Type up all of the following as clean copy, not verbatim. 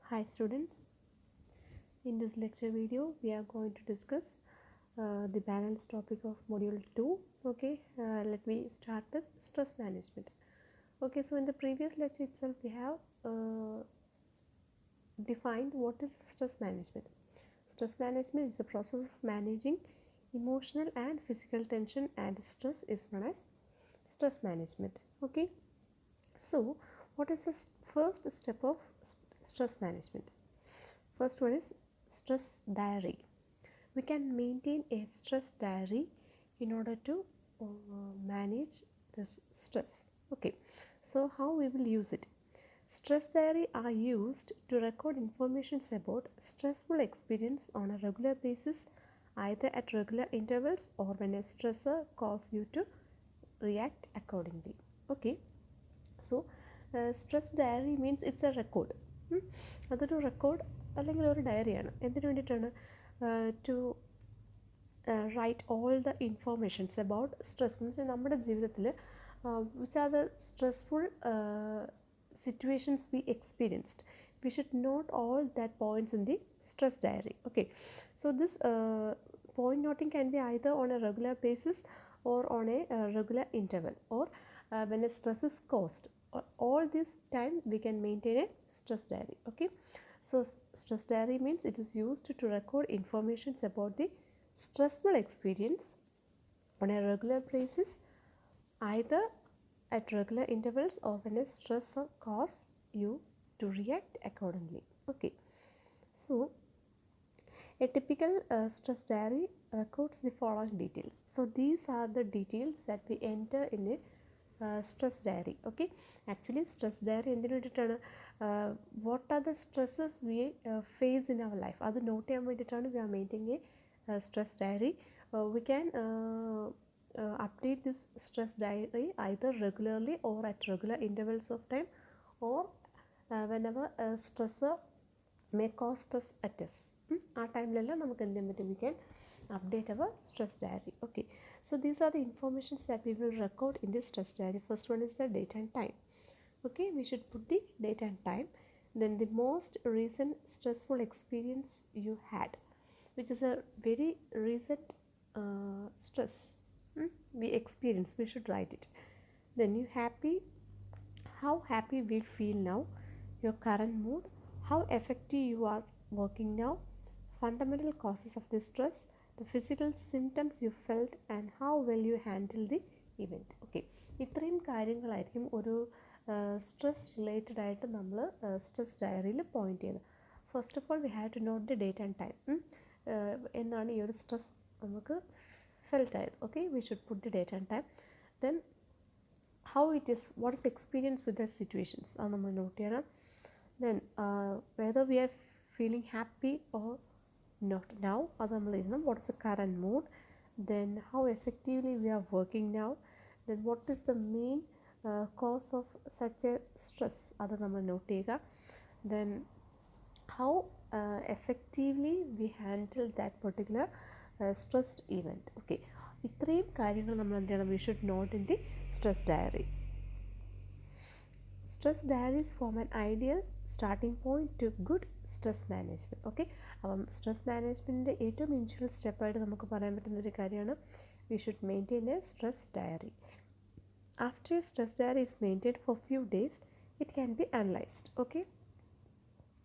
Hi students, in this lecture video we are going to discuss the balance topic of module 2. Okay, let me start with stress management. Okay, so in the previous lecture itself we have defined what is stress management. Stress management is the process of managing emotional and physical tension and stress is known as stress management. Okay, so what is the first step of stress management? First one is stress diary. We can maintain a stress diary in order to manage this stress. Okay, so how we will use it? Stress diary are used to record information about stressful experience on a regular basis, either at regular intervals or when a stressor causes you to react accordingly. Okay, so stress diary means it's a record. അതൊരു record അല്ലെങ്കിൽ ഒരു ഡയറിയാണ്. എന്തിനു വേണ്ടിയിട്ടാണ്? To write all the informations about stress. എന്ന് വെച്ചാൽ നമ്മുടെ ജീവിതത്തിൽ which are the stressful situations we experienced, we should note all that points in the stress diary. Okay, so this point noting can be either on a regular basis or on a regular interval, or when a stress is caused. All this time we can maintain a stress diary. Okay, so stress diary means it is used to record informations about the stressful experience on a regular basis, either at regular intervals or when a stressor causes you to react accordingly. Okay, so a typical stress diary records the following details. So these are the details that we enter in a stress diary. Okay, actually stress diary എന്തിനു വേണ്ടിയിട്ടാണ്? What are the stresses we face in our life, അത് not ചെയ്യാൻ വേണ്ടിയിട്ടാണ് we are maintaining a stress diary. We can update this stress diary either regularly or at regular intervals of time, or whenever a stressor may cause stress at us. ആ ടൈമിലെല്ലാം നമുക്ക് എന്ത് ചെയ്യാൻ പറ്റും? We can update our stress diary. Okay, so these are the informations that we will record in this stress diary. First one is the date and time. Okay, we should put the date and time. Then the most recent stressful experience you had, which is a very recent stress we experience, we should write it. Then you happy, how happy we feel now, your current mood, how effective you are working now, fundamental causes of the stress, the physical symptoms you felt and how well you handle the event. Okay, ഇത്രയും കാര്യങ്ങളായിരിക്കും ഒരു stress related ആയിട്ട് നമ്മൾ stress ഡയറിയിൽ point ചെയ്യുന്നത്. First of all we have to note the date and time. എന്നാണ് ഈ ഒരു സ്ട്രെസ് നമുക്ക് felt ആയത്. Okay, we should put the date and time. Then how it is, what is experience with the situations, അത് നമ്മൾ not ചെയ്യണം. Then whether we are feeling happy or not now, അത് നമ്മൾ എഴുതണം. What is the current mood? Then how effectively we are working now. Then what is the main cause of such a stress, അത് നമ്മൾ not ചെയ്യുക. Then how effectively we handle that particular stressed event. Okay, ഇത്രയും കാര്യങ്ങൾ നമ്മൾ എന്ത് ചെയ്യണം? We should note in the stress diary. Stress diaries form an ideal starting point to good stress management. Okay, അപ്പം stress മാനേജ്മെൻറ്റിൻ്റെ ഏറ്റവും initial സ്റ്റെപ്പായിട്ട് നമുക്ക് പറയാൻ പറ്റുന്ന ഒരു കാര്യമാണ് we should maintain a stress diary. After a stress diary is maintained for few days, it can be analyzed. Okay,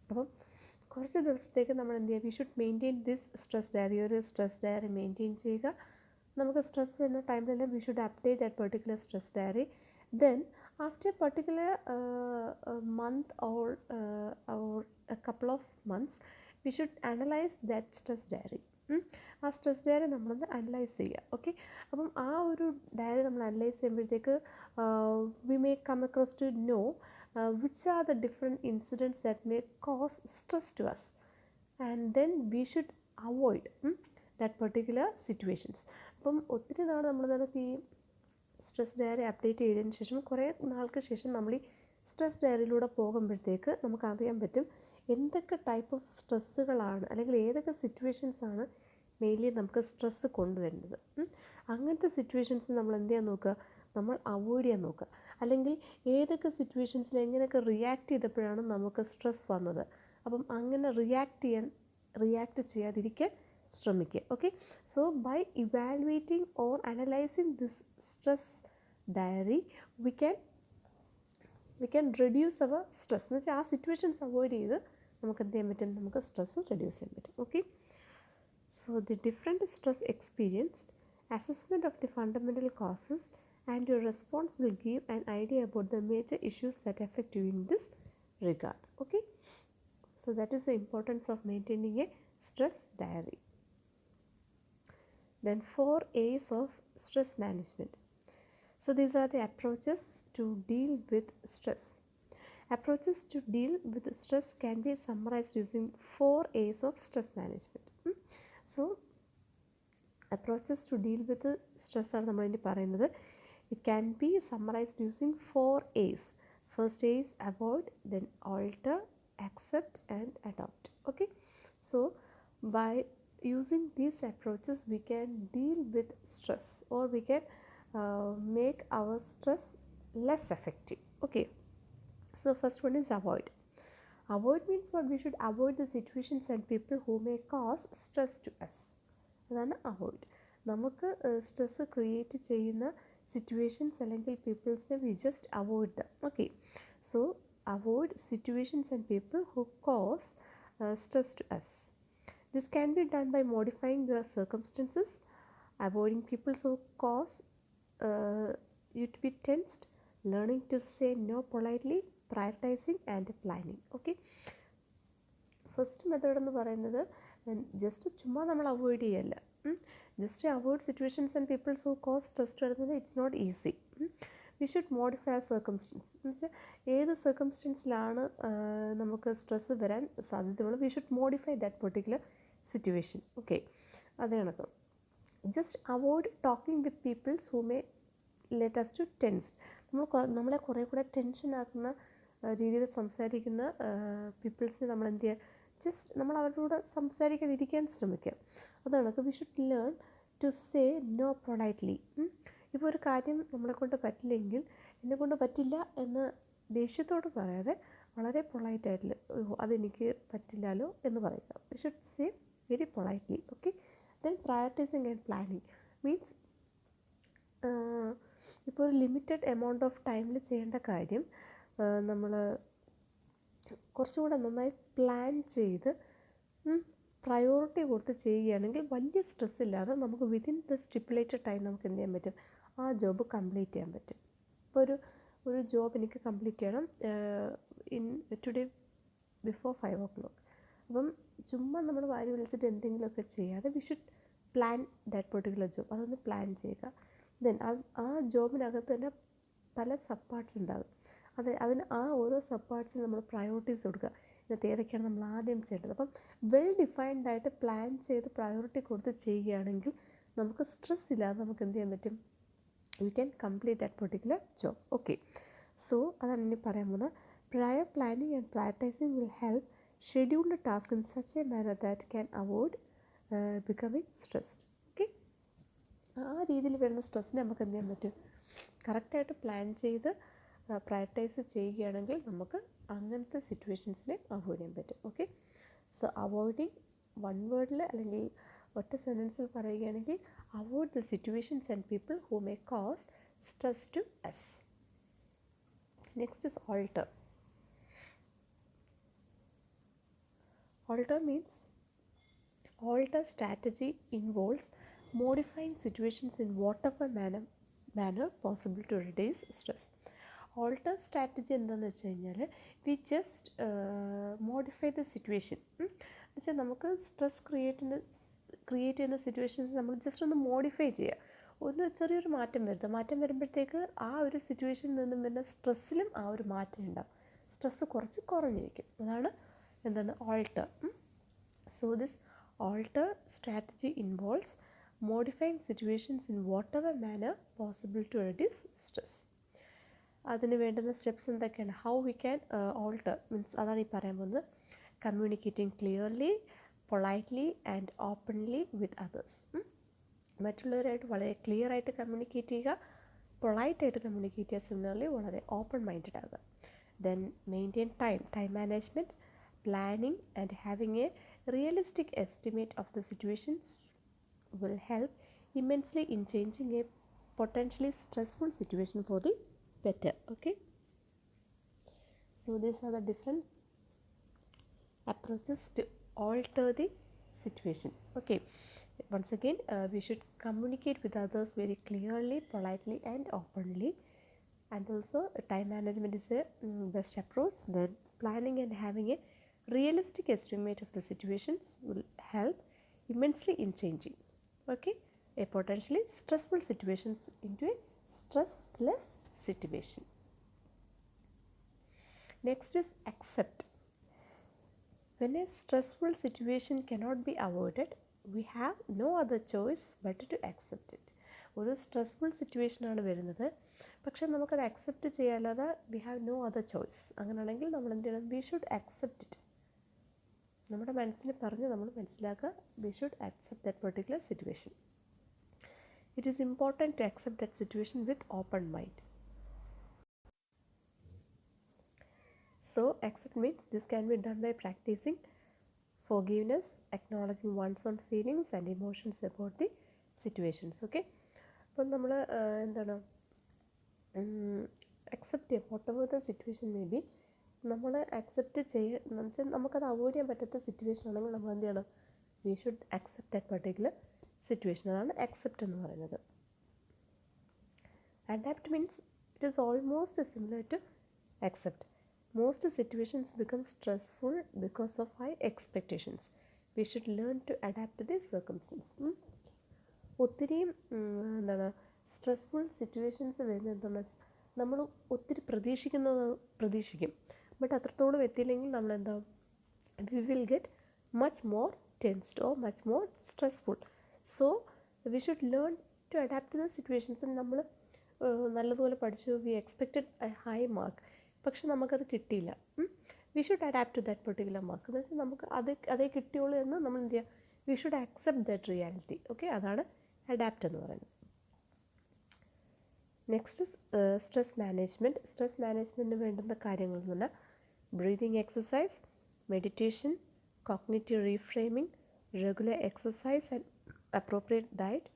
അപ്പം കുറച്ച് ദിവസത്തേക്ക് നമ്മൾ എന്ത് ചെയ്യുക? We should maintain this stress diary. ഒരു സ്ട്രെസ് ഡയറി മെയിൻറ്റെയിൻ ചെയ്യുക. നമുക്ക് സ്ട്രെസ് വരുന്ന ടൈമിലെല്ലാം we should update that particular stress diary. Then after a particular month or a couple of months we should analyse that stress diary. ആ stress diary നമ്മളൊന്ന് analyse ചെയ്യുക. Okay, അപ്പം ആ ഒരു ഡയറി നമ്മൾ അനലൈസ് ചെയ്യുമ്പോഴത്തേക്ക് we may come across to know which are the different incidents that may cause stress to us, and then we should avoid that particular situations. അപ്പം ഒത്തിരി നാൾ നമ്മൾ നമുക്ക് ഈ സ്ട്രെസ് ഡയറി അപ്ഡേറ്റ് ചെയ്തതിന് ശേഷം കുറേ നാൾക്ക് ശേഷം നമ്മൾ ഈ സ്ട്രെസ് ഡയറിയിലൂടെ പോകുമ്പോഴത്തേക്ക് നമുക്ക് അറിയാൻ പറ്റും എന്തൊക്കെ ടൈപ്പ് ഓഫ് സ്ട്രെസ്സുകളാണ് അല്ലെങ്കിൽ ഏതൊക്കെ സിറ്റുവേഷൻസാണ് മെയിൻലി നമുക്ക് സ്ട്രെസ്സ് കൊണ്ടുവരുന്നത്. അങ്ങനത്തെ സിറ്റുവേഷൻസ് നമ്മൾ എന്ത് ചെയ്യാൻ നോക്കുക? നമ്മൾ അവോയ്ഡ് ചെയ്യാൻ നോക്കുക. അല്ലെങ്കിൽ ഏതൊക്കെ സിറ്റുവേഷൻസിൽ എങ്ങനെയൊക്കെ റിയാക്ട് ചെയ്തപ്പോഴാണ് നമുക്ക് സ്ട്രെസ് വന്നത് അപ്പം അങ്ങനെ റിയാക്ട് ചെയ്യാതിരിക്കാൻ ശ്രമിക്കുക. Okay, so by evaluating or analysing this stress diary we can reduce our stress എന്ന് വെച്ചാൽ ആ സിറ്റുവേഷൻസ് അവോയ്ഡ് ചെയ്ത് നമുക്ക് എന്ത് ചെയ്യാൻ പറ്റും, നമുക്ക് സ്ട്രെസ് റെഡ്യൂസ് ചെയ്യാൻ പറ്റും. Okay, so the different stress experienced, assessment of the fundamental causes, and your response will give an idea about the major issues that affect you in this regard. Okay, so that is the importance of maintaining a stress diary. Then 4 A's of stress management. So these are the approaches to deal with stress. Approaches to deal with stress can be summarized using 4 A's of stress management. So approaches to deal with stress are നമ്മൾ ഇനി പറയുന്നത്. It can be summarized using 4 A's. First A is avoid, then alter, accept and adopt. Okay, so by using these approaches we can deal with stress, or we can make our stress less effective. Okay, so first one is avoid. Avoid means what? We should avoid the situations and people who may cause stress to us. അതാണ് avoid. നമുക്ക് stress create ചെയ്യുന്ന situations അല്ലെങ്കിൽ പീപ്പിൾസിനെ we just avoid them. Okay, so avoid situations and people who cause stress to us. This can be done by modifying your circumstances, avoiding peoples who cause you to be tensed, learning to say no politely, prioritizing and planning. Okay, first method എന്ന് പറയുന്നത് just ചുമ്മാ നമ്മൾ avoid ചെയ്യല്ല, just avoid situations and peoples who cause stress വരുന്നത് it's not easy. We should modify ആ circumstance എന്ന് വെച്ചാൽ ഏത് സർക്കംസ്റ്റൻസിലാണ് നമുക്ക് സ്ട്രെസ് വരാൻ സാധ്യതയുള്ളത്, we should modify that particular situation. Okay, അതേ കണക്ക് just avoid talking with peoples who may let us to tense. നമ്മളെ കുറേ കൂടെ ടെൻഷനാക്കുന്ന രീതിയിൽ സംസാരിക്കുന്ന പീപ്പിൾസിനെ നമ്മൾ എന്ത് ചെയ്യുക, ജസ്റ്റ് നമ്മൾ അവരുടെ കൂടെ സംസാരിക്കാതിരിക്കാൻ ശ്രമിക്കുക. അതാണ് we should learn to say no politely. ഇപ്പോൾ ഒരു കാര്യം നമ്മളെക്കൊണ്ട് പറ്റില്ലെങ്കിൽ എന്നെക്കൊണ്ട് പറ്റില്ല എന്ന് ദേഷ്യത്തോട് പറയാതെ വളരെ പൊളൈറ്റായിട്ട് അതെനിക്ക് പറ്റില്ലല്ലോ എന്ന് പറയുക. V should say very politely. Okay, then prioritising and planning means ഇപ്പോൾ ഒരു ലിമിറ്റഡ് എമൗണ്ട് ഓഫ് ടൈമിൽ ചെയ്യേണ്ട കാര്യം നമ്മൾ കുറച്ചുകൂടെ നന്നായി പ്ലാൻ ചെയ്ത് പ്രയോറിറ്റി കൊടുത്ത് ചെയ്യുകയാണെങ്കിൽ വലിയ സ്ട്രെസ് ഇല്ലാതെ നമുക്ക് വിതിൻ ദ സ്റ്റിപ്പുലേറ്റഡ് ടൈം നമുക്ക് എന്ത് ചെയ്യാൻ പറ്റും, ആ ജോബ് കംപ്ലീറ്റ് ചെയ്യാൻ പറ്റും. ഇപ്പോൾ ഒരു ജോബ് എനിക്ക് കംപ്ലീറ്റ് ചെയ്യണം ഇൻ ടുഡേ ബിഫോർ 5 o'clock. അപ്പം ചുമ്മാ നമ്മൾ വാരി വിളിച്ചിട്ട് എന്തെങ്കിലുമൊക്കെ ചെയ്യാതെ we should plan that particular job. അതൊന്ന് പ്ലാൻ ചെയ്യുക. ദെൻ ആ ജോബിനകത്ത് തന്നെ പല സബ് പാർട്സ് ഉണ്ടാകും. അതിന് ആ ഓരോ സബ് പാർട്സിൽ നമ്മൾ പ്രയോറിറ്റീസ് കൊടുക്കുക. ഇന്നത്തെ ഏതൊക്കെയാണ് നമ്മൾ ആദ്യം ചെയ്യേണ്ടത്. അപ്പം വെൽ ഡിഫൈൻഡ് ആയിട്ട് പ്ലാൻ ചെയ്ത് പ്രയോറിറ്റി കൊടുത്ത് ചെയ്യുകയാണെങ്കിൽ നമുക്ക് സ്ട്രെസ് ഇല്ലാതെ നമുക്ക് എന്ത് ചെയ്യാൻ പറ്റും, we can complete that particular job. Okay, so അതാണ് ഇനി പറയാൻ പോകുന്നത്. Prior planning and prioritising will help schedule the task in such a manner that can avoid becoming stressed. Okay, ആ രീതിയിൽ വരുന്ന സ്ട്രെസ്സിനെ നമുക്ക് എന്ത് ചെയ്യാൻ പറ്റും, കറക്റ്റായിട്ട് പ്ലാൻ ചെയ്ത് പ്രയോറിറ്റൈസ് ചെയ്യുകയാണെങ്കിൽ നമുക്ക് അങ്ങനത്തെ സിറ്റുവേഷൻസിനെ അവോയ്ഡ് ചെയ്യാൻ പറ്റും. ഓക്കെ, സോ അവോയ്ഡിങ് വൺ വേർഡിൽ അല്ലെങ്കിൽ ഒറ്റ സെൻറ്റൻസിൽ പറയുകയാണെങ്കിൽ avoid the situations and people who may cause stress to us. Next is alter. Alter means alter strategy involves modifying situations in whatever manner possible to reduce stress. Alter strategy എന്താണെന്ന് വെച്ച് കഴിഞ്ഞാൽ we just modify the situation. എന്ന് വെച്ചാൽ നമുക്ക് stress create ചെയ്യുന്ന situations നമ്മൾ just ഒന്ന് modify ചെയ്യുക, ഒന്ന് ചെറിയൊരു മാറ്റം വരുമ്പോഴത്തേക്ക് ആ ഒരു സിറ്റുവേഷനിൽ നിന്നും വരുന്ന സ്ട്രെസ്സിലും ആ ഒരു മാറ്റം ഉണ്ടാകും, സ്ട്രെസ്സ് കുറഞ്ഞിരിക്കും. അതാണ് എന്താണ് alter. So this alter strategy involves modifying situations in whatever manner possible to reduce stress. അതിന് വേണ്ടുന്ന സ്റ്റെപ്സ് എന്തൊക്കെയാണ്, how we can alter means അതാണ് ഈ പറയാൻ പോകുന്നത്. Communicating clearly, politely and openly with others. മറ്റുള്ളവരായിട്ട് വളരെ ക്ലിയർ ആയിട്ട് കമ്മ്യൂണിക്കേറ്റ് ചെയ്യുക, പൊളൈറ്റായിട്ട് കമ്മ്യൂണിക്കേറ്റ് ചെയ്യുക, സിമിലർലി വളരെ ഓപ്പൺ മൈൻഡഡ് ആകുക. Then maintain time management, planning and having a realistic estimate of the situations will help immensely in changing a potentially stressful situation for the better. Okay, so these are the different approaches to alter the situation. Okay, once again, we should communicate with others very clearly, politely and openly, and also time management is a best approach. Then planning and having a realistic estimate of the situations will help immensely in changing, okay, a potentially stressful situations into a stressless situation. Next is accept. When a stressful situation cannot be avoided, we have no other choice but to accept it. ഒരു stressful സിറ്റുവേഷനാണ് വരുന്നത്, പക്ഷെ നമുക്കത് accept ചെയ്യാതെ we have no other choice. അങ്ങനെയാണെങ്കിൽ നമ്മൾ എന്ത് ചെയ്യണം? We should accept it. നമ്മുടെ മനസ്സിന് പറഞ്ഞ് നമ്മൾ മനസ്സിലാക്കുക, we should accept that particular situation. It is important to accept that situation with open mind. So accept means this can be done by practicing forgiveness, acknowledging one's own feelings and emotions about the situations. Okay, അപ്പം നമ്മൾ എന്താണ് accept ചെയ്യുക, what ever the situation may be. നമ്മൾ accept ചെയ്യുക വെച്ചാൽ നമുക്കത് avoid ചെയ്യാൻ പറ്റാത്ത സിറ്റുവേഷൻ ആണെങ്കിൽ നമ്മൾ എന്ത് ചെയ്യണം? We should accept that particular situation. അതാണ് അക്സെപ്റ്റ് എന്ന് പറയുന്നത്. Adapt means it is almost similar to accept. Most situations become stressful because of high expectations. We should learn to adapt to this circumstance. ഒത്തിരി എന്താണ് stressful situations വരുന്നത് എന്താണെന്ന് വെച്ചാൽ നമ്മൾ ഒത്തിരി പ്രതീക്ഷിക്കും, ബട്ട് അത്രത്തോളം എത്തിയില്ലെങ്കിൽ നമ്മളെന്താവും? We will get much more tensed or much more stressful. So we should learn to adapt to the situation. ഇപ്പം നമ്മൾ നല്ലതുപോലെ പഠിച്ചു, we expected a high mark, പക്ഷെ നമുക്കത് കിട്ടിയില്ല. We should adapt to that particular mark. എന്ന് വെച്ചാൽ നമുക്ക് അതേ കിട്ടിയുള്ളൂ എന്ന് നമ്മൾ എന്ത് ചെയ്യുക? We should accept that reality. Okay, അതാണ് അഡാപ്റ്റ് എന്ന് പറയുന്നത്. Next stress management. സ്ട്രെസ് മാനേജ്മെൻറ്റിന് വേണ്ടുന്ന കാര്യങ്ങൾ എന്ന് പറഞ്ഞാൽ breathing exercise, meditation, cognitive reframing, regular exercise and appropriate diet,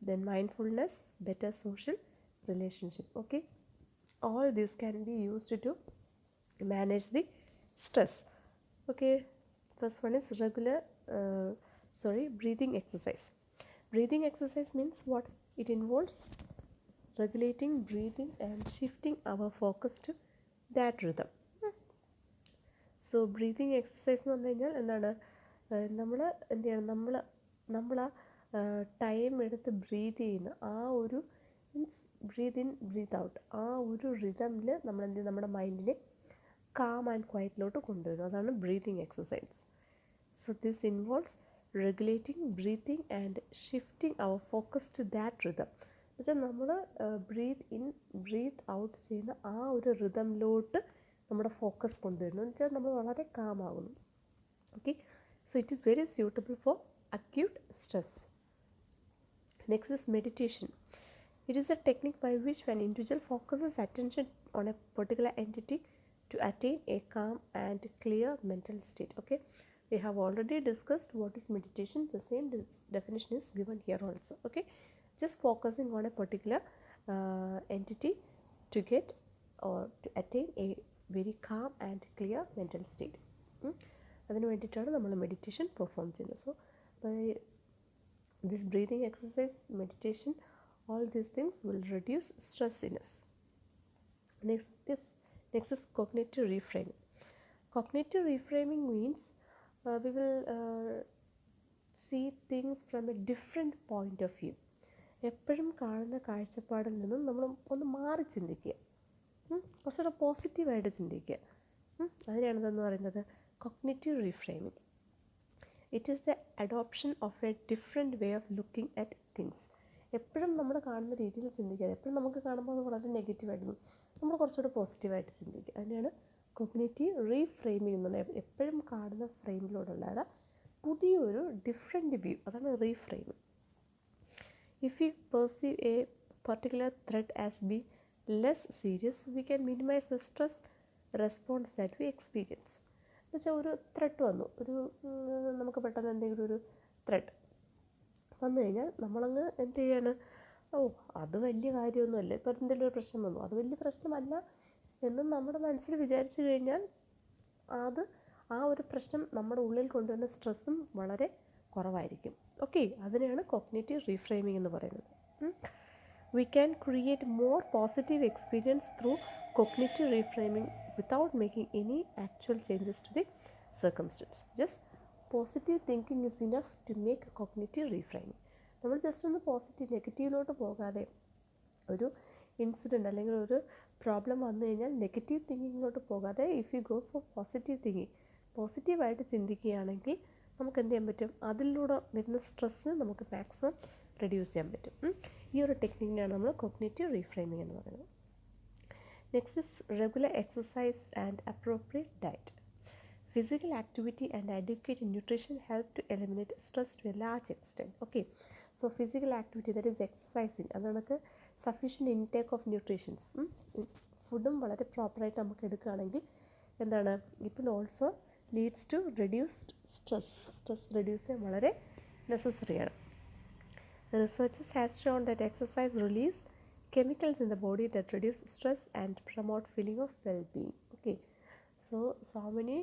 then mindfulness, better social relationship. Okay, all this can be used to manage the stress. Okay, first one is breathing exercise. Breathing exercise means what? It involves regulating breathing and shifting our focus to that rhythm. So breathing exercise എന്ന് പറഞ്ഞു കഴിഞ്ഞാൽ എന്താണ്? നമ്മൾ എന്ത് ചെയ്യണം? നമ്മൾ time എടുത്ത് breath ചെയ്യുന്ന ആ ഒരു means breathe in breathe out, ആ ഒരു റിതമിൽ നമ്മൾ എന്ത് ചെയ്യും? നമ്മുടെ മൈൻഡിനെ കാം ആൻഡ് ക്വയറ്റിലോട്ട് കൊണ്ടുവരും. അതാണ് breathing exercise. So this involves regulating breathing and shifting our focus to that rhythm. എന്നുവെച്ചാൽ നമ്മൾ ബ്രീത്ത് ഇൻ ബ്രീത്ത് ഔട്ട് ചെയ്യുന്ന ആ ഒരു റിതമിലോട്ട് നമ്മുടെ ഫോക്കസ് കൊണ്ടുവരുന്നു. എന്ന് വെച്ചാൽ നമ്മൾ വളരെ കാം ആകുന്നു. Okay, so it is very suitable for acute stress. Next is meditation. It is a technique by which an individual focuses attention on a particular entity to attain a calm and clear mental state. Okay, we have already discussed what is meditation. The same definition is given here also. Okay, just focusing on a particular entity to get or to attain a very calm and clear mental state. അതിന് വേണ്ടിയിട്ടാണ് നമ്മൾ meditation perform ചെയ്യുന്നത്. So by this breathing exercise, meditation, all these things will reduce stress in us. Next is cognitive reframing. Cognitive reframing means we will see things from a different point of view. എപ്പോഴും കാണുന്ന കാഴ്ചപ്പാടിൽ നിന്നും നമ്മൾ ഒന്ന് മാറി ചിന്തിക്കുക, കുറച്ചുകൂടെ പോസിറ്റീവായിട്ട് ചിന്തിക്കുക. അതിനാണിതെന്ന് പറയുന്നത് cognitive reframing. It is the adoption of a different way of looking at things. എപ്പോഴും നമ്മൾ കാണുന്ന രീതിയിൽ ചിന്തിക്കാതെ, എപ്പോഴും നമുക്ക് കാണുമ്പോൾ അത് വളരെ നെഗറ്റീവായിട്ട് നമ്മൾ കുറച്ചുകൂടെ പോസിറ്റീവായിട്ട് ചിന്തിക്കുക. അതിനാണ് കോഗ്നിറ്റീവ് റീഫ്രെയിമിംഗ് എന്ന് പറയുന്നത്. എപ്പോഴും കാണുന്ന ഫ്രെയിമിലൂടെയുള്ള പുതിയൊരു ഡിഫറെൻറ്റ് വ്യൂ, അതാണ് reframing. If you perceive a particular threat as be less serious, we can minimise the stress response that we experience. എന്നുവെച്ചാൽ ഒരു ത്രെട്ട് വന്നു, നമുക്ക് പെട്ടെന്ന് എന്തെങ്കിലും ഒരു ത്രെട്ട് വന്നു കഴിഞ്ഞാൽ നമ്മളങ്ങ് എന്ത് ചെയ്യാണ്, അത് വലിയ കാര്യമൊന്നുമല്ല, ഇപ്പോൾ എന്തെങ്കിലും ഒരു പ്രശ്നം വന്നു, അത് വലിയ പ്രശ്നമല്ല എന്ന് നമ്മുടെ മനസ്സിൽ വിചാരിച്ചു കഴിഞ്ഞാൽ ആ ഒരു പ്രശ്നം നമ്മുടെ ഉള്ളിൽ കൊണ്ടുവരുന്ന സ്ട്രെസ്സും വളരെ കുറവായിരിക്കും. ഓക്കെ, അതിനെയാണ് കോഗ്നിറ്റീവ് റീഫ്രെയിമിംഗ് എന്ന് പറയുന്നത്. We can create more positive experience through cognitive reframing without making any actual changes to the circumstance. Just positive thinking is enough to make cognitive reframing. നമ്മൾ ജസ്റ്റ് ഒന്ന് നെഗറ്റീവിലോട്ട് പോകാതെ ഒരു ഇൻസിഡൻറ്റ് അല്ലെങ്കിൽ ഒരു problem വന്നു കഴിഞ്ഞാൽ നെഗറ്റീവ് തിങ്കിങ്ങിലോട്ട് പോകാതെ if you go for positive thinking, പോസിറ്റീവായിട്ട് ചിന്തിക്കുകയാണെങ്കിൽ നമുക്ക് എന്ത് ചെയ്യാൻ പറ്റും, അതിലൂടെ വരുന്ന സ്ട്രെസ്സ് നമുക്ക് മാക്സിമം റെഡ്യൂസ് ചെയ്യാൻ പറ്റും. ഈ ഒരു ടെക്നിക്കിനാണ് നമ്മൾ കോഗ്നിറ്റീവ് റീഫ്രെയിമിംഗ് എന്ന് പറയുന്നത്. Next is regular exercise and appropriate diet. Physical activity and adequate nutrition help to eliminate stress to a large extent. Okay, so physical activity, that is exercising, അതൊക്കെ sufficient intake of nutritions, ഫുഡും വളരെ പ്രോപ്പറായിട്ട് നമുക്ക് എടുക്കുകയാണെങ്കിൽ എന്താണ്, it also leads to reduced stress reduce ചെയ്യാൻ വളരെ നെസസറിയാണ്. Researchers has shown that exercise release chemicals in the body that reduce stress and promote feeling of well-being. Okay, so many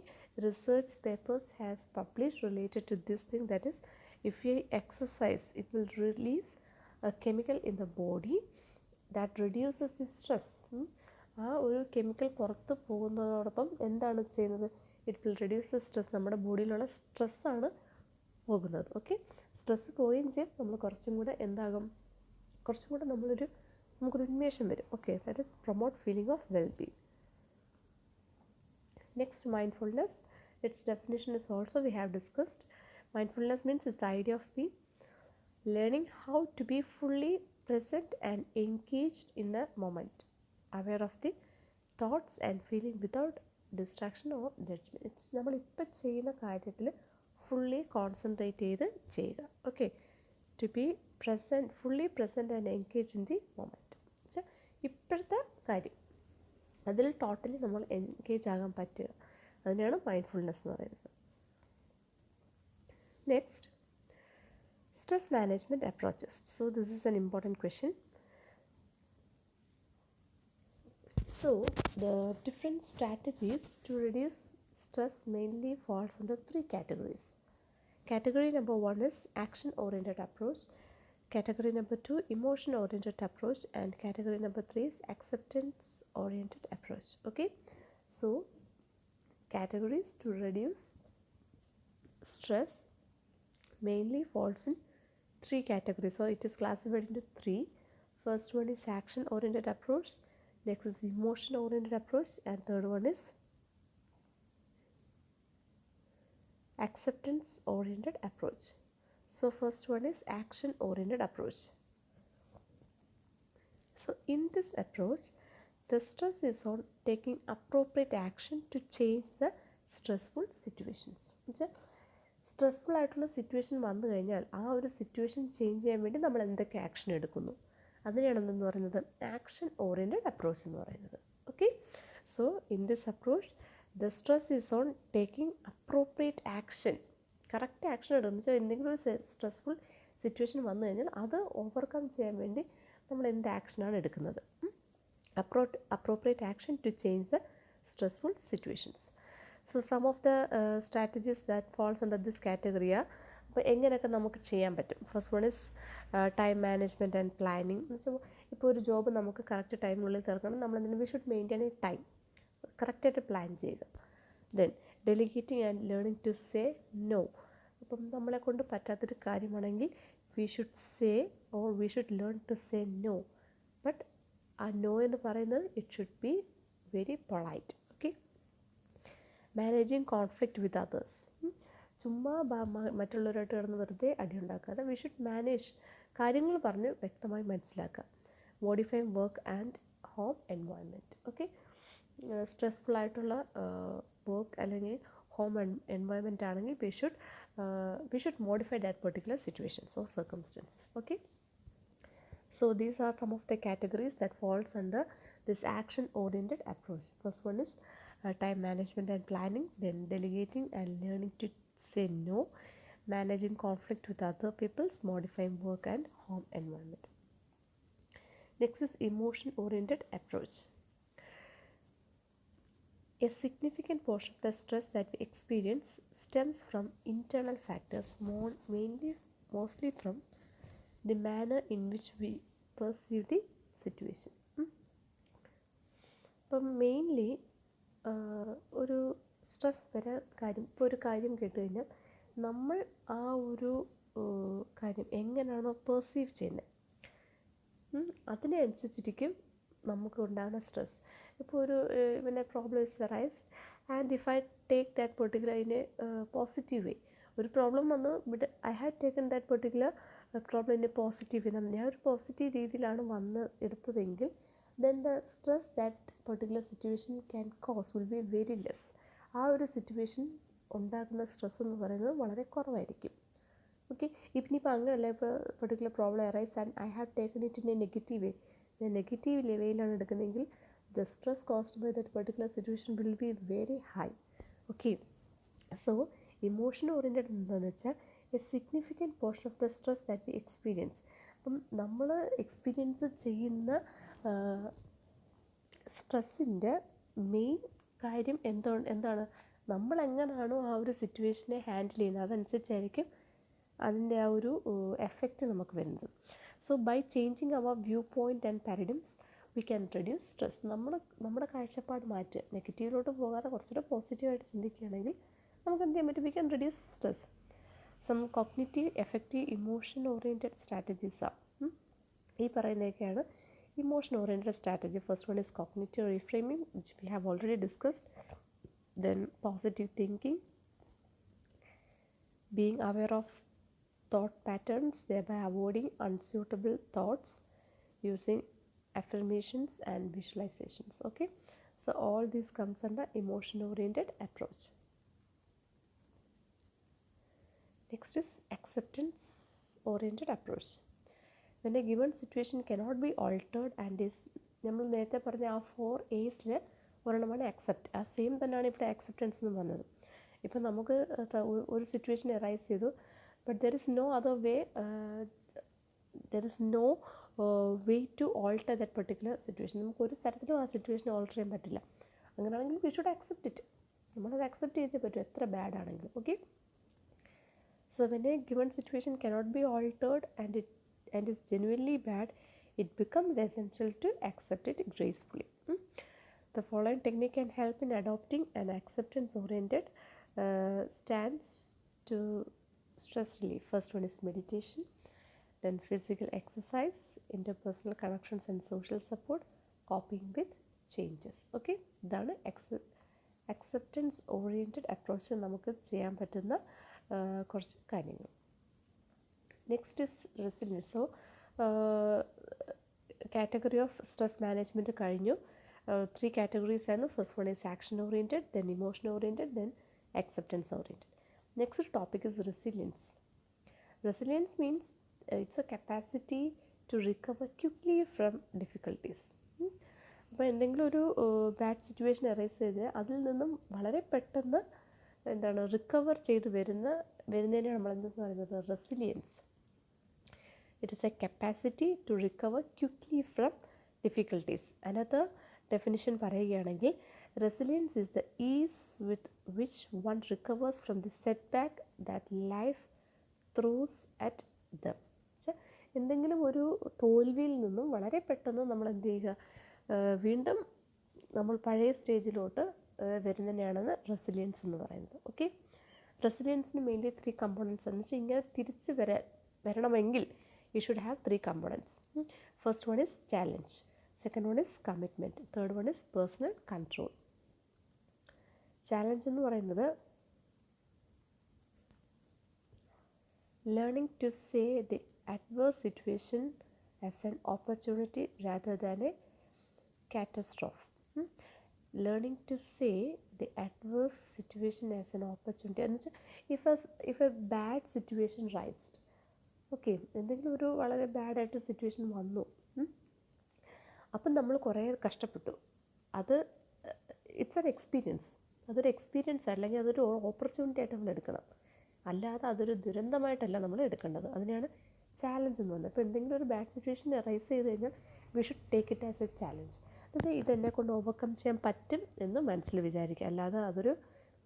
research papers has published related to this thing, that is if you exercise it will release a chemical in the body that reduces the stress. ആ ഒരു chemical പുറത്ത് പോകുന്നതോടൊപ്പം എന്താണ് ചെയ്യുന്നത്, it will reduce the stress, നമ്മുടെ ബോഡിയിലുള്ള സ്ട്രെസ്സാണ് പോകുന്നത്. Okay, stress പോവുകയും ചെയ്യും, നമ്മൾ കുറച്ചും കൂടെ നമുക്കൊരു ഉന്മേഷം വരും. Okay, that is promote feeling of wellbeing. Next, mindfulness. Its definition is also we have discussed. Mindfulness means it's the idea of learning how to be fully present and engaged in the moment, aware of the thoughts and feeling without distraction or judgment. It's നമ്മളിപ്പോൾ ചെയ്യുന്ന കാര്യത്തിൽ fully concentrate ചെയ്ത് ചെയ്യുക. Okay, to be present, fully present and engage in the moment. വെച്ചാൽ ഇപ്പോഴത്തെ കാര്യം അതിൽ totally നമ്മൾ എൻഗേജ് ആകാൻ പറ്റുക, അതിനാണ് മൈൻഡ്ഫുൾനെസ് എന്ന് പറയുന്നത്. Next, stress management approaches. So this is an important question. So the different strategies to reduce stress mainly falls under 3 categories. Category number 1 is action oriented approach, category number 2 emotion oriented approach, and category number 3 is acceptance oriented approach. Okay, so categories to reduce stress mainly falls in 3 categories, so it is classified into 3. First one is action oriented approach, next is emotion oriented approach, and third one is acceptance oriented approach. So first one is action oriented approach. So in this approach the stress is on taking appropriate action to change the stressful situations. Stressful ആയിട്ടുള്ള situation വന്നു കഴിഞ്ഞാൽ ആ ഒരു situation change ചെയ്യാൻ വേണ്ടി നമ്മൾ എന്തൊക്കെ action എടുക്കുന്നു, അതിനെയാണെന്ന് പറയുന്നത് ആക്ഷൻ ഓറിയൻറ്റഡ് അപ്രോച്ച് എന്ന് പറയുന്നത്. Okay, so in this approach the stress is on taking appropriate action, correct action എടുക്കുന്നു. വെച്ചാൽ എന്തെങ്കിലും ഒരു സ്ട്രെസ്ഫുൾ സിറ്റുവേഷൻ വന്നു കഴിഞ്ഞാൽ അത് ഓവർകം ചെയ്യാൻ വേണ്ടി നമ്മൾ എന്ത് ആക്ഷനാണ് എടുക്കുന്നത്, appropriate action to change the stressful situations. So some of the strategies that falls under this category are, അപ്പോൾ എങ്ങനെയൊക്കെ നമുക്ക് ചെയ്യാൻ പറ്റും. First one is time management and planning. എന്ന് വെച്ചാൽ ഇപ്പോൾ ഒരു ജോബ് നമുക്ക് കറക്റ്റ് ടൈമിനുള്ളിൽ തീർക്കണം, നമ്മളതിന് we should maintain a time, കറക്റ്റായിട്ട് പ്ലാൻ ചെയ്യുക. Then delegating and learning to say no. അപ്പം നമ്മളെ കൊണ്ട് പറ്റാത്തൊരു കാര്യമാണെങ്കിൽ we should say or we should learn to say no. But ആ നോ എന്ന് പറയുന്നത് it should be very polite. Okay, managing conflict with others. ചുമ്മാ മറ്റുള്ളവരായിട്ട് കിടന്ന് വെറുതെ അടിയുണ്ടാക്കാതെ വി ഷുഡ് മാനേജ്, കാര്യങ്ങൾ പറഞ്ഞ് വ്യക്തമായി മനസ്സിലാക്കുക. Modifying work and home environment. Okay, stressful ആയിട്ടുള്ള വർക്ക് അല്ലെങ്കിൽ ഹോം എൻവയോൺമെൻറ്റ് ആണെങ്കിൽ we should modify that particular situations or circumstances. Okay, so these are some of the categories that falls under this action oriented approach. First one is time management and planning, then delegating and learning to say no, managing conflict with other peoples, modifying work and home environment. Next is emotion oriented approach. A significant portion of the stress that we experience stems from internal factors, mostly from the manner in which we perceive the situation. അപ്പം mainly ഒരു stress വരാൻ കാര്യം, ഇപ്പോൾ ഒരു കാര്യം കേട്ട് കഴിഞ്ഞാൽ നമ്മൾ ആ ഒരു കാര്യം എങ്ങനെയാണോ പെർസീവ് ചെയ്യുന്നത് അതിനെ അനുസരിച്ചിരിക്കും നമുക്ക് ഉണ്ടാകുന്ന സ്ട്രെസ്. ഇപ്പോൾ ഒരു പിന്നെ problem is arised and if I take that particular in a positive way, ഒരു പ്രോബ്ലം വന്നു but I have taken that particular problem in a positive way, ഞാൻ ഒരു പോസിറ്റീവ് രീതിയിലാണ് വന്ന് എടുത്തതെങ്കിൽ then the stress that particular situation can cause will be very less. ആ ഒരു situation ഉണ്ടാകുന്ന stress എന്ന് പറയുന്നത് വളരെ കുറവായിരിക്കും. ഓക്കെ, ഇപ്പം അങ്ങനെയല്ല, ഇപ്പോൾ particular problem arise and I have taken it in A negative വേ, ഞാൻ നെഗറ്റീവ് ലെവയിലാണ് എടുക്കുന്നതെങ്കിൽ the stress caused by that particular situation will be very high. Okay, so emotion oriented എന്താണെന്ന് വെച്ചാൽ A significant portion of the stress that we experience. അപ്പം നമ്മൾ experience ചെയ്യുന്ന സ്ട്രെസ്സിൻ്റെ main കാര്യം എന്താണ്, നമ്മളെങ്ങനെയാണോ ആ ഒരു സിറ്റുവേഷനെ ഹാൻഡിൽ ചെയ്യുന്നത് അതനുസരിച്ചായിരിക്കും അതിൻ്റെ ആ ഒരു എഫക്റ്റ് നമുക്ക് വരുന്നത്. So by changing our viewpoint and paradigms we can reduce stress. നമ്മുടെ കാഴ്ചപ്പാട് മാറ്റുക, നെഗറ്റീവിലോട്ട് പോകാതെ കുറച്ചുകൂടെ പോസിറ്റീവായിട്ട് ചിന്തിക്കുകയാണെങ്കിൽ നമുക്ക് എന്ത് ചെയ്യാൻ പറ്റും, we can reduce stress. Some cognitive effective emotion oriented സ്ട്രാറ്റജീസാണ് ഈ പറയുന്നതൊക്കെയാണ് emotion oriented strategy. First one is cognitive reframing, which we have already discussed. Then positive thinking, being aware of thought patterns, thereby avoiding unsuitable thoughts, using affirmations and visualizations. Okay, so all this comes under emotion oriented approach. Next is acceptance oriented approach. when a given situation cannot be altered and is, നമ്മൾ നേരത്തെ പറഞ്ഞ ആ 4 A's ഒരെണ്ണമാണ് accept. ആ same തന്നെയാണ് ഇവിടെ acceptance എന്ന് പറഞ്ഞത്. ഇപ്പം നമുക്ക് ഒരു സിറ്റുവേഷൻ അറൈസ് ചെയ്തു, but there is no other way, there is no way to alter that particular situation. നമുക്ക് ഒരു തരത്തിലും ആ സിറ്റുവേഷൻ ഓൾട്ടർ ചെയ്യാൻ പറ്റില്ല. അങ്ങനെയാണെങ്കിൽ വി ഷുഡ് അക്സെപ്റ്റ് ഇറ്റ്. നമ്മളത് അക്സെപ്റ്റ് ചെയ്തേ പറ്റും, എത്ര ബാഡ് ആണെങ്കിലും. Okay, so when a given situation cannot be altered and is genuinely bad, it becomes essential to accept it gracefully. The following technique can help in adopting an acceptance oriented stance to stress relief. First one is meditation, then physical exercise, interpersonal connections and social support, coping with changes. Okay, ഇതാണ് acceptance oriented approach നമുക്ക് ചെയ്യാൻ പറ്റുന്ന കുറച്ച് കാര്യങ്ങൾ. Next is resilience. So category of stress management കഴിഞ്ഞു. 3 categories ആണ്. First one is action oriented, then emotion oriented, then acceptance oriented. Next topic is resilience. Resilience means it's a capacity to recover quickly from difficulties. അപ്പോൾ എന്തെങ്കിലും ഒരു bad situation arise ചെയ്ത് അതിൽ നിന്നും വളരെ പെട്ടെന്ന് റിക്കവർ ചെയ്ത് വരുന്നതിനാണ് നമ്മളെന്തെന്ന് പറയുന്നത്, resilience. It is a capacity to recover quickly from difficulties. Another definition പറയുകയാണെങ്കിൽ, resilience is the ease with which one recovers from the setback that life throws at them. എന്തെങ്കിലും ഒരു തോൽവിയിൽ നിന്നും വളരെ പെട്ടെന്ന് നമ്മൾ എന്ത് ചെയ്യുക, വീണ്ടും നമ്മൾ പഴയ സ്റ്റേജിലോട്ട് വരുന്നതിനാണ് റെസിലിയൻസ് എന്ന് പറയുന്നത്. ഓക്കെ, റെസിലിയൻസിന് മെയിൻലി 3 കമ്പോണൻസ് എന്ന് വെച്ചാൽ ഇങ്ങനെ തിരിച്ച് വരണമെങ്കിൽ you should have 3 components. First one is challenge, second one is commitment, third one is personal control. Challenge എന്ന് പറയുന്നത് learning to say the adverse situation as an opportunity rather than a catastrophe. Learning to say the adverse situation as an opportunity എന്ന് വെച്ചാൽ if a bad situation rised, okay, എന്തെങ്കിലും ഒരു വളരെ ബാഡായിട്ട് situation വന്നു, അപ്പം നമ്മൾ കുറേ കഷ്ടപ്പെട്ടു, അത് ഇറ്റ്സ് ആൻ എക്സ്പീരിയൻസ്. അതൊരു എക്സ്പീരിയൻസ് അല്ലെങ്കിൽ അതൊരു ഓപ്പർച്യൂണിറ്റി ആയിട്ട് നമ്മൾ എടുക്കണം, അല്ലാതെ അതൊരു ദുരന്തമായിട്ടല്ല നമ്മൾ എടുക്കേണ്ടത്. അതിനെയാണ് ചാലഞ്ച് എന്ന് പറയുന്നത്. ഇപ്പോൾ എന്തെങ്കിലും ഒരു ബാഡ് സിറ്റുവേഷൻ റൈസ് ചെയ്ത് കഴിഞ്ഞാൽ we should take it as A challenge. എന്നുവെച്ചാൽ ഇതെന്നെ കൊണ്ട് ഓവർകം ചെയ്യാൻ പറ്റും എന്ന് മനസ്സിൽ വിചാരിക്കുക, അല്ലാതെ അതൊരു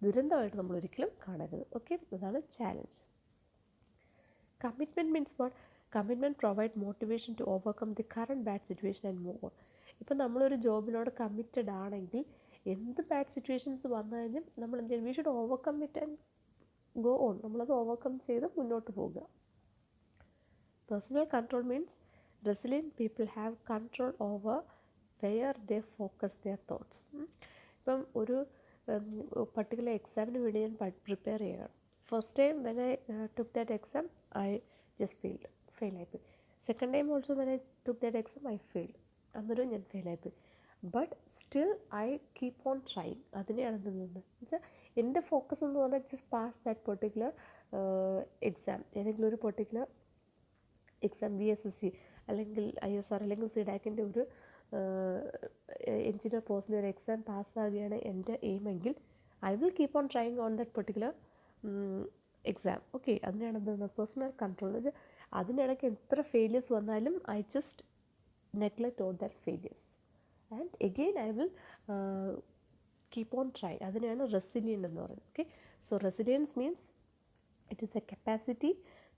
ദുരന്തമായിട്ട് നമ്മൾ ഒരിക്കലും കാണരുത്. ഓക്കെ, അതാണ് challenge. Commitment means what? Commitment provide motivation to overcome the current bad situation and move on. ഇപ്പം നമ്മളൊരു ജോബിനോട് കമ്മിറ്റഡ് ആണെങ്കിൽ എന്ത് ബാഡ് സിറ്റുവേഷൻസ് വന്നു കഴിഞ്ഞാൽ നമ്മൾ എന്ത് ചെയ്യണം? We should overcome it and go on. നമ്മളത് ഓവർകം ചെയ്ത് മുന്നോട്ട് പോകുക. Personal control means resilient people have control over where they focus their thoughts. ഇപ്പം ഒരു പർട്ടിക്കുലർ എക്സാമിന് വേണ്ടി ഞാൻ പ്രിപ്പയർ ചെയ്യുകയാണ്. First time when I took that exam I just ഫെയിലായിപ്പോയി. Second time also when I took that exam I failed. അന്നേരം ഞാൻ ഫെയിലായിപ്പോയി. But still I keep on trying. അതിനെയാണ് നിന്നത് എന്നുവെച്ചാൽ എൻ്റെ ഫോക്കസ് എന്ന് പറഞ്ഞാൽ just pass that particular exam. ഏതെങ്കിലും ഒരു പെർട്ടിക്കുലർ എക്സാം, VSSC അല്ലെങ്കിൽ ISR അല്ലെങ്കിൽ സിഡാക്കിൻ്റെ ഒരു എഞ്ചിനീയർ പോസ്റ്റിൽ ഒരു എക്സാം പാസ്സാകുകയാണ് എൻ്റെ എയിമെങ്കിൽ I will keep on trying on that particular exam. Okay, അതിനാണ് എന്താണ് പേഴ്സണൽ കൺട്രോൾ. എന്ന് വെച്ചാൽ അതിനിടയ്ക്ക് എത്ര ഫെയിലിയേഴ്സ് വന്നാലും I just neglect all that failures and again I will keep on try. അതിനെയാണ് റെസിലിയൻ്റ് എന്ന് പറയുന്നത്. Okay, so resilience means it is a capacity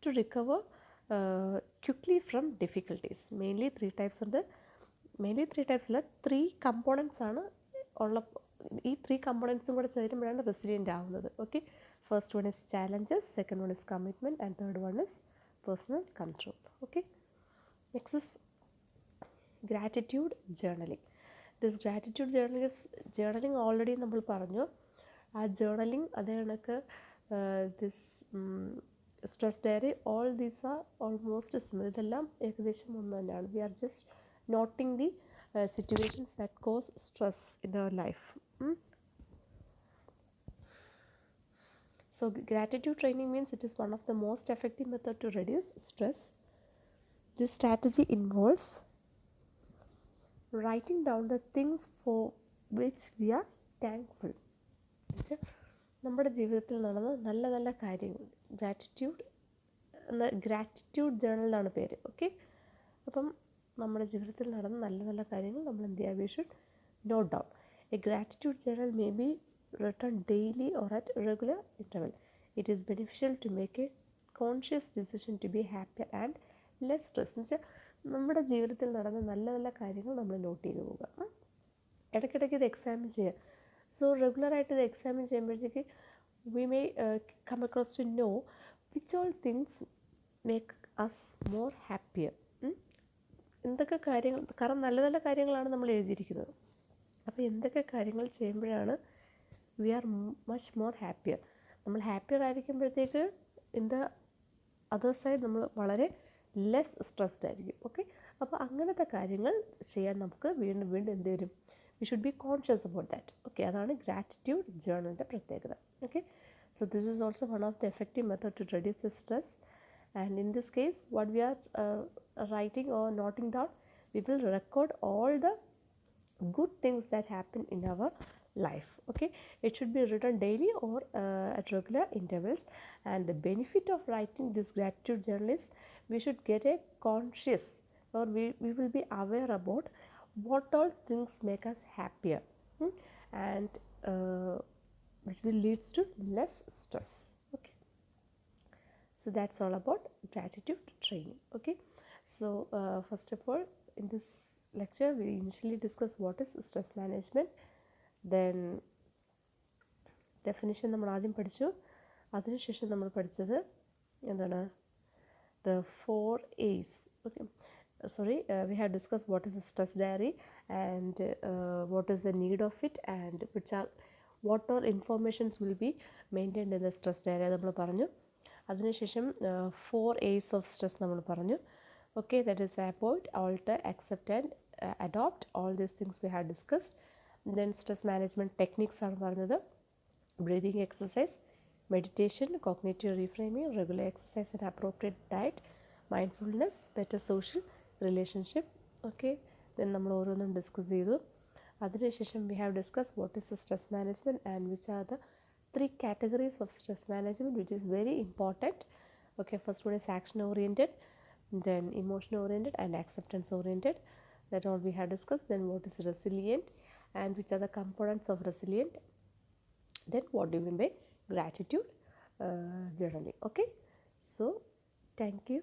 to recover quickly from difficulties. Mainly 3 types ഉണ്ട്. Mainly 3 ടൈപ്സിൽ 3 components ആണ് ഉള്ള. ഈ 3 കമ്പോണൻസും കൂടെ ചേരുമ്പോഴാണ് റെസിലിയൻ്റ് ആവുന്നത്. Okay, first one is challenges, second one is commitment and third one is personal control. Okay, next is gratitude journaling. This gratitude journaling already നമ്മൾ പറഞ്ഞു. ആ ജേർണലിംഗ് അതേ കണക്ക് this stress diary, all these are almost similar. ഇതെല്ലാം ഏകദേശം ഒന്ന് തന്നെയാണ്. We are just noting the situations that cause stress in our life. So gratitude training means it is one of the most effective method to reduce stress. This strategy involves writing down the things for which we are thankful. നമ്മുടെ ജീവിതത്തിൽ നടന്ന നല്ല നല്ല കാര്യങ്ങൾ, gratitude journal എന്നാണ് പേര്. Okay, അപ്പം നമ്മുടെ ജീവിതത്തിൽ നടന്ന നല്ല നല്ല കാര്യങ്ങൾ നമ്മൾ എന്ത് ചെയ്യുക? We should note down. A gratitude journal may be written daily or at regular interval. It is beneficial to make a conscious decision to be happier and less stressed. എന്ന് വെച്ചാൽ നമ്മുടെ ജീവിതത്തിൽ നടന്ന നല്ല നല്ല കാര്യങ്ങൾ നമ്മൾ നോട്ട് ചെയ്ത് പോവുക. ഇടയ്ക്കിടയ്ക്ക് ഇത് എക്സാമിൻ ചെയ്യുക. സോ റെഗുലറായിട്ട് ഇത് എക്സാമിൻ ചെയ്യുമ്പോഴത്തേക്ക് we may come across to know which all things make us more happier. എന്തൊക്കെ കാര്യങ്ങൾ, കാരണം നല്ല നല്ല കാര്യങ്ങളാണ് നമ്മൾ എഴുതിയിരിക്കുന്നത്. അപ്പോൾ എന്തൊക്കെ കാര്യങ്ങൾ ചെയ്യുമ്പോഴാണ് we are much more happier. നമ്മൾ ഹാപ്പിയർ ആയിരിക്കുമ്പോഴത്തേക്ക് ഇൻ ദ അതർ സൈഡ് നമ്മൾ വളരെ ലെസ് സ്ട്രെസ്ഡ് ആയിരിക്കും. ഓക്കെ, അപ്പോൾ അങ്ങനത്തെ കാര്യങ്ങൾ ചെയ്യാൻ നമുക്ക് വീണ്ടും വീണ്ടും എന്ത് വരും? We should be conscious about that. Okay, അതാണ് ഗ്രാറ്റിറ്റ്യൂഡ് ജേർണലിൻ്റെ പ്രത്യേകത. Okay, so this is also one of the effective method to reduce the stress. And in this case what we are writing or noting down, we will record all the good things that happen in our life. Okay, it should be written daily or at regular intervals. And the benefit of writing this gratitude journal is we should get a conscious, or we will be aware about what all things make us happier, and which will leads to less stress. Okay, so that's all about gratitude training. Okay, so first of all, in this lecture we initially discuss what is stress management, then definition നമ്മൾ ആദ്യം പഠിച്ചു. അതിനുശേഷം നമ്മൾ പഠിച്ചത് എന്താണ്? the 4 A's. Okay, sorry, we have discussed what is a stress diary and what is the need of it and what all informations will be maintained in the stress diary നമ്മൾ പറഞ്ഞു. അതിനുശേഷം 4 A's of stress നമ്മൾ പറഞ്ഞു. Okay, that is avoid, alter, accept and adopt. All these things we have discussed. Then stress management techniques are പറഞ്ഞത്. Breathing exercise, meditation, cognitive reframing, regular exercise and appropriate diet, mindfulness, better social relationship. Okay, then നമ്മൾ ഓരോന്നും discuss ചെയ്തു. അതിനുശേഷം we have discussed what is stress management and which are the three categories of stress management, which is very important. Okay, first one is action oriented, then emotion oriented and acceptance oriented. That all we have discussed. Then what is resilient and which are the components of resilient. Then what do you mean by gratitude journaling. Okay, so thank you.